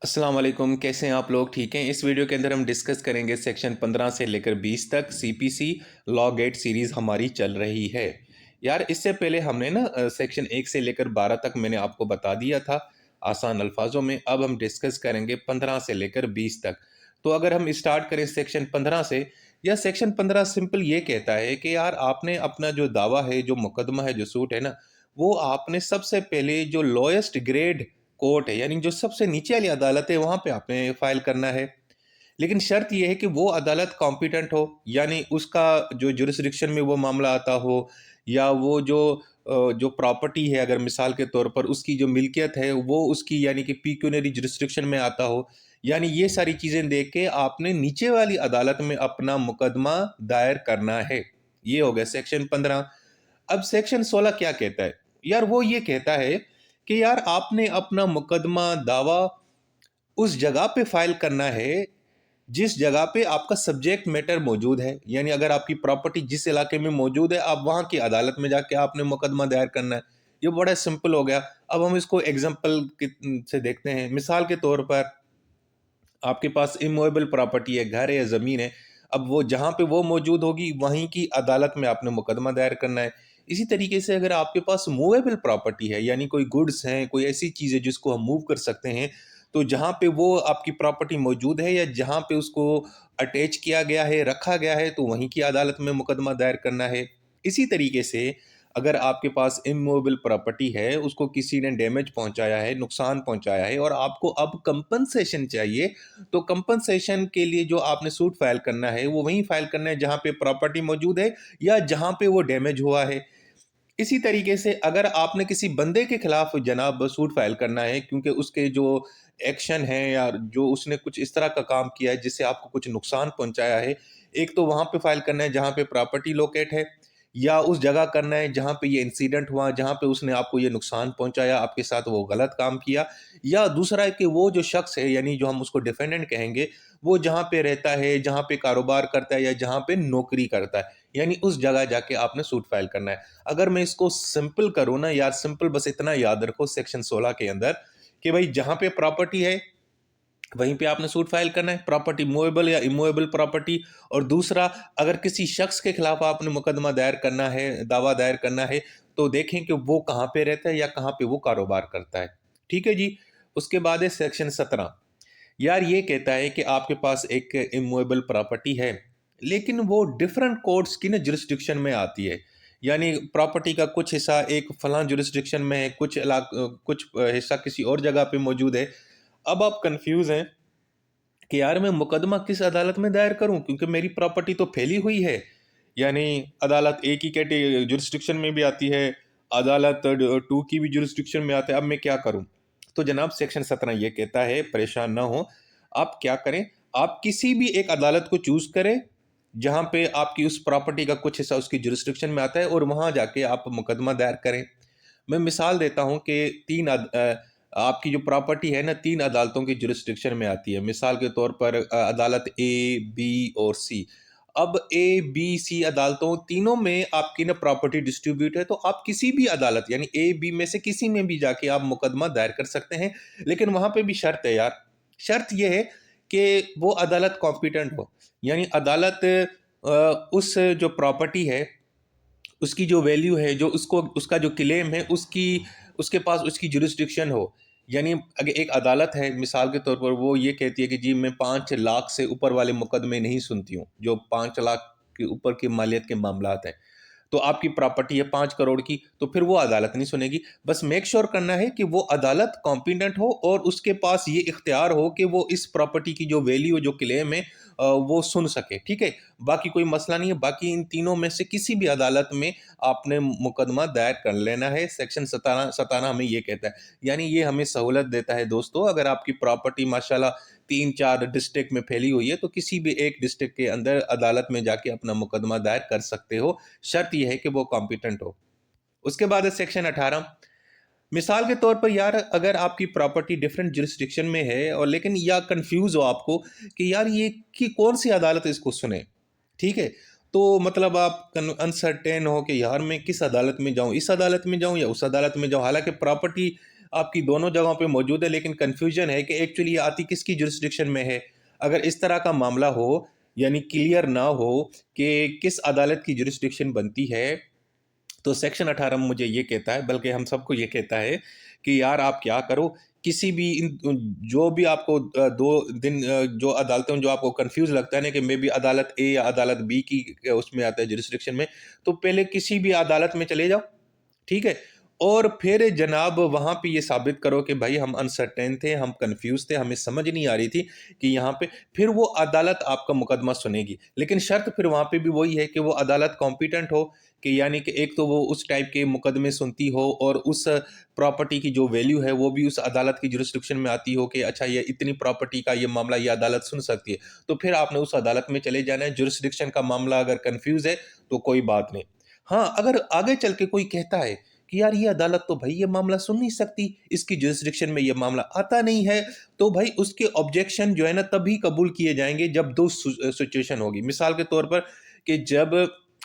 अस्सलाम वालेकुम, कैसे हैं आप लोग? ठीक हैं। इस वीडियो के अंदर हम डिस्कस करेंगे सेक्शन 15 से लेकर 20 तक सीपीसी लॉ गेट सीरीज़ हमारी चल रही है। यार इससे पहले हमने ना सेक्शन 1 से लेकर 12 तक मैंने आपको बता दिया था आसान अल्फाजों में। अब हम डिस्कस करेंगे 15 से लेकर 20 तक। तो अगर हम स्टार्ट करें सेक्शन 15 से, या सेक्शन 15 सिंपल ये कहता है कि यार आपने अपना जो दावा है, जो मुकदमा है, जो सूट है ना, वो आपने सबसे पहले जो लोएस्ट ग्रेड कोर्ट है, यानी जो सबसे नीचे वाली अदालत है, वहाँ पे आपने फाइल करना है। लेकिन शर्त ये है कि वो अदालत कॉम्पिटेंट हो, यानी उसका जो जुरिस्डिक्शन में वो मामला आता हो, या वो जो प्रॉपर्टी है, अगर मिसाल के तौर पर उसकी जो मिल्कियत है वो उसकी यानी कि पिक्यूनरी जुरिस्डिक्शन में आता हो। यानी ये सारी चीज़ें देख के आपने नीचे वाली अदालत में अपना मुकदमा दायर करना है। ये हो गया सेक्शन 15। अब सेक्शन 16 क्या कहता है? यार वो ये कहता है कि यार आपने अपना मुकदमा दावा उस जगह पे फाइल करना है जिस जगह पे आपका सब्जेक्ट मैटर मौजूद है। यानी अगर आपकी प्रॉपर्टी जिस इलाके में मौजूद है, आप वहां की अदालत में जाके आपने मुकदमा दायर करना है। ये बड़ा सिंपल हो गया। अब हम इसको एग्जांपल से देखते हैं। मिसाल के तौर पर आपके पास इमूवेबल प्रॉपर्टी है, घर है या ज़मीन है। अब वो जहाँ पे वो मौजूद होगी वहीं की अदालत में आपने मुकदमा दायर करना है। इसी तरीके से अगर आपके पास मूवेबल प्रॉपर्टी है, यानी कोई गुड्स हैं, कोई ऐसी चीज़ है जिसको हम मूव कर सकते हैं, तो जहाँ पे वो आपकी प्रॉपर्टी मौजूद है या जहाँ पे उसको अटैच किया गया है, रखा गया है, तो वहीं की अदालत में मुकदमा दायर करना है। इसी तरीके से अगर आपके पास इमूवेबल प्रॉपर्टी है, उसको किसी ने डैमेज पहुँचाया है, नुकसान पहुँचाया है और आपको अब कंपनसेशन चाहिए, तो कंपनसेशन के लिए जो आपने सूट फाइल करना है वो वहीं फाइल करना है जहाँ पे प्रॉपर्टी मौजूद है या जहाँ पे वो डैमेज हुआ है। इसी तरीके से अगर आपने किसी बंदे के खिलाफ जनाब सूट फाइल करना है, क्योंकि उसके जो एक्शन है या जो उसने कुछ इस तरह का काम किया है जिससे आपको कुछ नुकसान पहुंचाया है, एक तो वहां पे फाइल करना है जहां पे प्रॉपर्टी लोकेट है, या उस जगह करना है जहां पे ये इंसिडेंट हुआ, जहां पे उसने आपको ये नुकसान पहुंचाया, आपके साथ वो गलत काम किया। या दूसरा है कि वो जो शख्स है, यानी जो हम उसको डिफेंडेंट कहेंगे, वो जहां पे रहता है, जहां पे कारोबार करता है या जहां पे नौकरी करता है, यानी उस जगह जाके आपने सूट फाइल करना है। अगर मैं इसको सिंपल करूँ ना यार, सिंपल बस इतना याद रखो सेक्शन 16 के अंदर कि भाई जहाँ पे प्रॉपर्टी है वहीं पे आपने सूट फाइल करना है, प्रॉपर्टी मूवेबल या इमूवेबल प्रॉपर्टी। और दूसरा, अगर किसी शख्स के खिलाफ आपने मुकदमा दायर करना है, दावा दायर करना है, तो देखें कि वो कहाँ पे रहता है या कहाँ पे वो कारोबार करता है। ठीक है जी। उसके बाद है सेक्शन 17। यार ये कहता है कि आपके पास एक इमूवेबल प्रॉपर्टी है, लेकिन वो डिफरेंट कोर्ट्स की ना जुरिस्डिक्शन में आती है। यानी प्रॉपर्टी का कुछ हिस्सा एक फलां जुरिस्डिक्शन में है, कुछ हिस्सा किसी और जगह पे मौजूद है। अब आप कंफ्यूज हैं कि यार मैं मुकदमा किस अदालत में दायर करूं, क्योंकि मेरी प्रॉपर्टी तो फैली हुई है। यानी अदालत ए की कैटे जुरिस्डिक्शन में भी आती है, अदालत 2 की भी जुरिस्डिक्शन में आता है। अब मैं क्या करूं? तो जनाब सेक्शन 17 ये कहता है, परेशान ना हो। आप क्या करें, आप किसी भी एक अदालत को चूज करें जहां पे आपकी उस प्रॉपर्टी का कुछ हिस्सा उसकी जुरिस्डिक्शन में आता है, और वहां जाके आप मुकदमा दायर करें। मैं मिसाल देता हूं कि आपकी जो प्रॉपर्टी है ना, 3 अदालतों की जुरिस्डिक्शन में आती है। मिसाल के तौर पर अदालत ए, बी और सी। अब ए, बी, सी अदालतों तीनों में आपकी ना प्रॉपर्टी डिस्ट्रीब्यूट है, तो आप किसी भी अदालत यानी ए, बी में से किसी में भी जाके आप मुकदमा दायर कर सकते हैं। लेकिन वहाँ पे भी शर्त है यार। शर्त ये है कि वो अदालत कॉम्पिटेंट हो। यानी अदालत उस जो प्रॉपर्टी है, उसकी जो वैल्यू है, जो उसको उसका जो क्लेम है, उसके पास उसकी जुरिस्डिक्शन हो। यानी अगर एक अदालत है, मिसाल के तौर पर वो ये कहती है कि जी मैं 5 लाख से ऊपर वाले मुकदमे नहीं सुनती हूँ, जो 5 लाख के ऊपर की मालियत के मामलात हैं। तो आपकी प्रॉपर्टी है 5 करोड़ की, तो फिर वो अदालत नहीं सुनेगी। बस मेक श्योर करना है कि वो अदालत कॉम्पिटेंट हो और उसके पास ये इख्तियार हो कि वो इस प्रॉपर्टी की जो वैल्यू, जो क्लेम है, वो सुन सके। ठीक है? बाकी कोई मसला नहीं है। बाकी इन तीनों में से किसी भी अदालत में आपने मुकदमा दायर कर लेना है। सेक्शन 17 हमें ये कहता है। यानी ये हमें सहूलत देता है दोस्तों, अगर आपकी प्रॉपर्टी माशाल्लाह 3-4 डिस्ट्रिक्ट में फैली हुई है, तो किसी भी एक डिस्ट्रिक्ट के अंदर अदालत में जाके अपना मुकदमा दायर कर सकते हो। शर्त यह है कि वो कॉम्पिटेंट हो। उसके बाद है सेक्शन 18। मिसाल के तौर पर यार, अगर आपकी प्रॉपर्टी डिफरेंट जुरिस्डिक्शन में है और लेकिन या कंफ्यूज हो आपको कि यार ये कि कौन सी अदालत इसको सुने। ठीक है? तो मतलब आप अनसर्टेन हो कि यार मैं किस अदालत में जाऊं, इस अदालत में जाऊं या उस अदालत में जाऊं, हालांकि प्रॉपर्टी आपकी दोनों जगहों पे मौजूद है, लेकिन कन्फ्यूजन है कि एक्चुअली ये आती किसकी जुरिस्डिक्शन में है। अगर इस तरह का मामला हो, यानी क्लियर ना हो कि किस अदालत की जुरिस्डिक्शन बनती है, तो सेक्शन 18 मुझे ये कहता है, बल्कि हम सबको ये कहता है कि यार आप क्या करो, किसी भी इन जो भी आपको 2 दिन जो अदालतें जो आपको कंफ्यूज लगता है ना कि मे बी अदालत ए या अदालत बी की उसमें आता है जुरिस्डिक्शन में, तो पहले किसी भी अदालत में चले जाओ, ठीक है? और फिर जनाब वहाँ पे ये साबित करो कि भाई हम अनसर्टेन थे, हम कन्फ्यूज़ थे, हमें समझ नहीं आ रही थी कि यहाँ पे, फिर वो अदालत आपका मुकदमा सुनेगी। लेकिन शर्त फिर वहाँ पे भी वही है कि वो अदालत कॉम्पिटेंट हो, कि यानी कि एक तो वो उस टाइप के मुकदमे सुनती हो और उस प्रॉपर्टी की जो वैल्यू है वो भी उस अदालत की जुरिस्डिक्शन में आती हो कि अच्छा ये इतनी प्रॉपर्टी का ये मामला ये अदालत सुन सकती है। तो फिर आपने उस अदालत में चले जाना है। जुरिस्डिक्शन का मामला अगर कन्फ्यूज़ है तो कोई बात नहीं। हाँ, अगर आगे चल के कोई कहता है कि यार ये अदालत तो भाई ये मामला सुन नहीं सकती, इसकी जुरिस्डिक्शन में ये मामला आता नहीं है, तो भाई उसके ऑब्जेक्शन जो है ना तभी कबूल किए जाएँगे जब 2 सिचुएशन होगी। मिसाल के तौर पर कि जब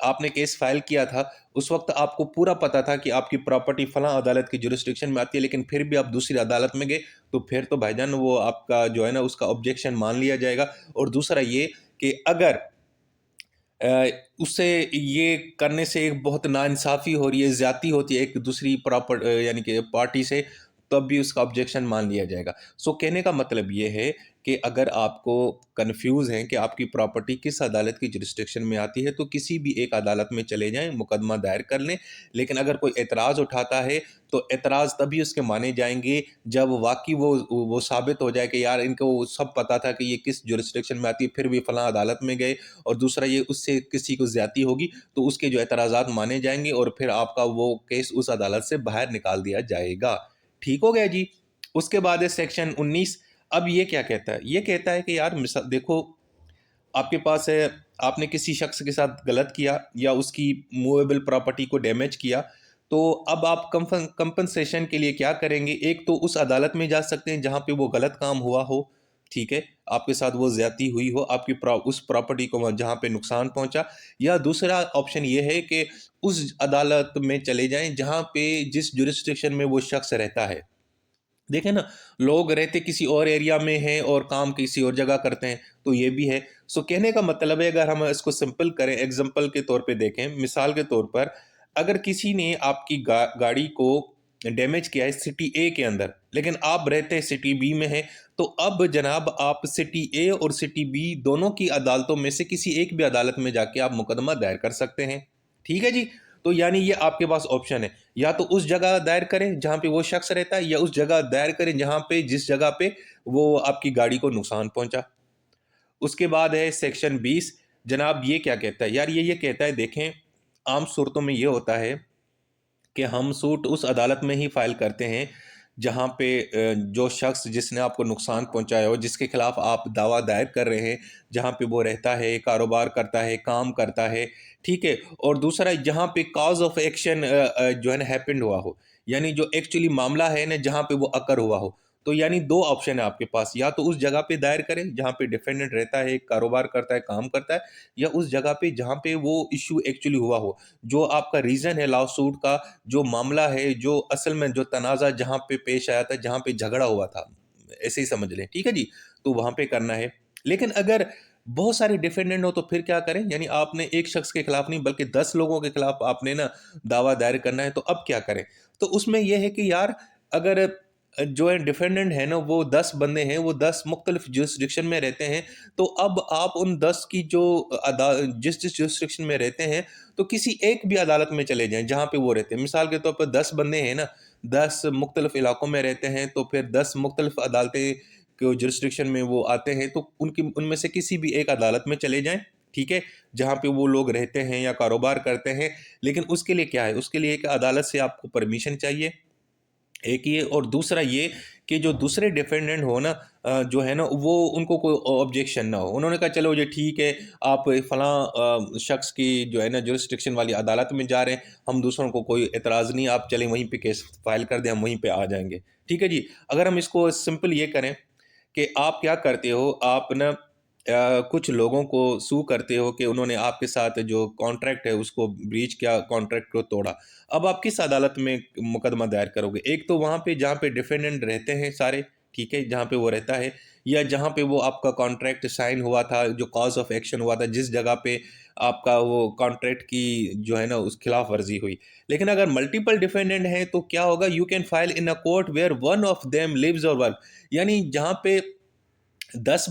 आपने केस फाइल किया था, उस वक़्त आपको पूरा पता था कि आपकी प्रॉपर्टी फलाँ अदालत की जुरिस्डिक्शन में आती है, लेकिन फिर भी आप दूसरी अदालत में गए, तो फिर तो भाईजान वो आपका जो है ना उसका ऑब्जेक्शन मान लिया जाएगा। और दूसरा ये कि अगर उससे ये करने से एक बहुत नाइंसाफ़ी हो रही है, ज़्यादती होती है एक दूसरी यानी कि पार्टी से, तब भी उसका ऑब्जेक्शन मान लिया जाएगा। सो कहने का मतलब ये है कि अगर आपको कन्फ्यूज़ हैं कि आपकी प्रॉपर्टी किस अदालत की जुरिस्डिक्शन में आती है, तो किसी भी एक अदालत में चले जाएँ, मुकदमा दायर कर लें। लेकिन अगर कोई एतराज़ उठाता है, तो एतराज़ तभी उसके माने जाएँगे जब वाक़ई वो साबित हो जाए कि यार इनको सब पता था कि ये किस जुरिस्डिक्शन में आती है, फिर भी फलाँ अदालत में गए। और दूसरा ये उससे किसी को ज़्यादती होगी, तो उसके जो एतराज़ात माने जाएँगे और फिर आपका वो केस उस अदालत से बाहर निकाल दिया जाएगा। ठीक हो गया जी। उसके बाद है सेक्शन 19। अब ये क्या कहता है? ये कहता है कि यार देखो, आपके पास है, आपने किसी शख्स के साथ गलत किया या उसकी मूवेबल प्रॉपर्टी को डैमेज किया, तो अब आप कंपनसेशन के लिए क्या करेंगे? एक तो उस अदालत में जा सकते हैं जहाँ पे वो गलत काम हुआ हो, ठीक है? आपके साथ वो ज़्यादती हुई हो, आपकी उस प्रॉपर्टी को जहाँ पे नुकसान पहुँचा, या दूसरा ऑप्शन ये है कि उस अदालत में चले जाएँ जहाँ पे जिस जुरिस्डिक्शन में वो शख्स रहता है। देखें ना, लोग रहते किसी और एरिया में हैं और काम किसी और जगह करते हैं, तो ये भी है। सो कहने का मतलब है, अगर हम इसको सिंपल करें, एग्जांपल के तौर पे देखें, मिसाल के तौर पर अगर किसी ने आपकी गाड़ी को डैमेज किया है सिटी ए के अंदर, लेकिन आप रहते हैं सिटी बी में हैं, तो अब जनाब आप सिटी ए और सिटी बी दोनों की अदालतों में से किसी एक भी अदालत में जाके आप मुकदमा दायर कर सकते हैं। ठीक है जी? तो यानी ये आपके पास ऑप्शन है, या तो उस जगह दायर करें जहाँ पे वो शख्स रहता है, या उस जगह दायर करें जहाँ पे जिस जगह पे वो आपकी गाड़ी को नुकसान पहुंचा। उसके बाद है सेक्शन 20। जनाब ये क्या कहता है? यार ये कहता है, देखें, आम सूरतों में ये होता है कि हम सूट उस अदालत में ही फाइल करते हैं जहाँ पे जो शख्स जिसने आपको नुकसान पहुँचाया हो, जिसके खिलाफ आप दावा दायर कर रहे हैं, जहाँ पे वो रहता है, कारोबार करता है, काम करता है, ठीक है? और दूसरा जहाँ पे कॉज़ ऑफ एक्शन जो है ना हैपेंड हुआ हो, यानी जो एक्चुअली मामला है ना जहाँ पे वो अकर हुआ हो। तो यानी 2 ऑप्शन है आपके पास, या तो उस जगह पे दायर करें जहाँ पे डिफेंडेंट रहता है, कारोबार करता है, काम करता है, या उस जगह पे जहाँ पे वो इश्यू एक्चुअली हुआ हो। जो आपका रीज़न है लॉ सूट का, जो मामला है, जो असल में जो तनाज़ा जहाँ पे पेश आया था, जहाँ पे झगड़ा हुआ था, ऐसे ही समझ लें, ठीक है जी? तो वहाँ पे करना है। लेकिन अगर बहुत सारे डिफेंडेंट हो तो फिर क्या करें? यानी आपने एक शख्स के खिलाफ नहीं बल्कि 10 लोगों के खिलाफ आपने ना दावा दायर करना है, तो अब क्या करें? तो उसमें ये है कि यार अगर जो है डिफेंडेंट है ना वो 10 बंदे हैं, वो 10 मुख्तलिफ जुरिस्डिक्शन में रहते हैं, तो अब आप उन 10 की जो जिस जुरिस्डिक्शन में रहते हैं, तो किसी एक भी अदालत में चले जाएँ जहाँ पे वो रहते हैं। मिसाल के तौर पर 10 बंदे हैं ना, 10 मुख्तलिफ इलाकों में रहते हैं, तो फिर 10 मुख्तलिफ अदालतें के जुरिस्डिक्शन में वो आते हैं, तो उनकी उनमें से किसी भी एक अदालत में चले जाएँ, ठीक है? जहाँ पे वो लोग रहते हैं या कारोबार करते हैं। लेकिन उसके लिए क्या है? उसके लिए एक अदालत से आपको परमिशन चाहिए, एक ये, और दूसरा ये कि जो दूसरे डिफेंडेंट हो ना जो है ना वो उनको कोई ऑब्जेक्शन ना हो। उन्होंने कहा चलो ये ठीक है, आप फलां शख्स की जो है ना जुरिस्डिक्शन वाली अदालत में जा रहे हैं, हम दूसरों को कोई एतराज़ नहीं, आप चलें वहीं पे केस फाइल कर दें, हम वहीं पे आ जाएँगे। ठीक है जी? अगर हम इसको सिंपल ये करें कि आप क्या करते हो, आप ना कुछ लोगों को सू करते हो कि उन्होंने आपके साथ जो कॉन्ट्रैक्ट है उसको ब्रीच किया, कॉन्ट्रैक्ट को तोड़ा। अब आप किस अदालत में मुकदमा दायर करोगे? एक तो वहाँ पे जहाँ पे डिफेंडेंट रहते हैं सारे, ठीक है, जहाँ पे वो रहता है, या जहाँ पे वो आपका कॉन्ट्रैक्ट साइन हुआ था, जो कॉज ऑफ एक्शन हुआ था, जिस जगह पे आपका वो कॉन्ट्रैक्ट की जो है ना उस खिलाफ वर्जी हुई। लेकिन अगर मल्टीपल डिफेंडेंट हैं तो क्या होगा? You can file in a court where one of them lives और वर्क। यानी जहाँ पे 10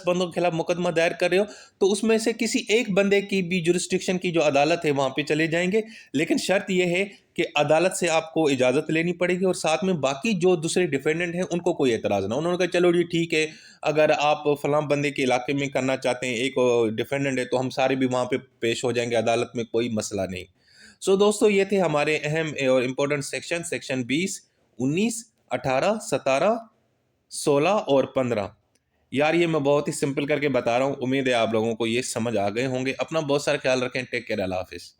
बंदों के खिलाफ मुकदमा दायर कर रहे हो, तो उसमें से किसी एक बंदे की भी जुरिस्डिक्शन की जो अदालत है वहाँ पे चले जाएँगे। लेकिन शर्त ये है कि अदालत से आपको इजाज़त लेनी पड़ेगी और साथ में बाकी जो दूसरे डिफेंडेंट हैं उनको कोई एतराज़ ना हो। उन्होंने कहा चलो जी ठीक है, अगर आप फलाँ बंदे के इलाके में करना चाहते हैं, एक डिफेंडेंट है, तो हम सारे भी वहाँ पे पेश हो जाएँगे अदालत में, कोई मसला नहीं। सो दोस्तों, ये थे हमारे अहम और इम्पोर्टेंट सेक्शन 20, 19, 18, 17, 16 और 15। यार ये मैं बहुत ही सिंपल करके बता रहा हूँ। उम्मीद है आप लोगों को ये समझ आ गए होंगे। अपना बहुत सारा ख्याल रखें। Take care. अल्लाह हाफ़िज़।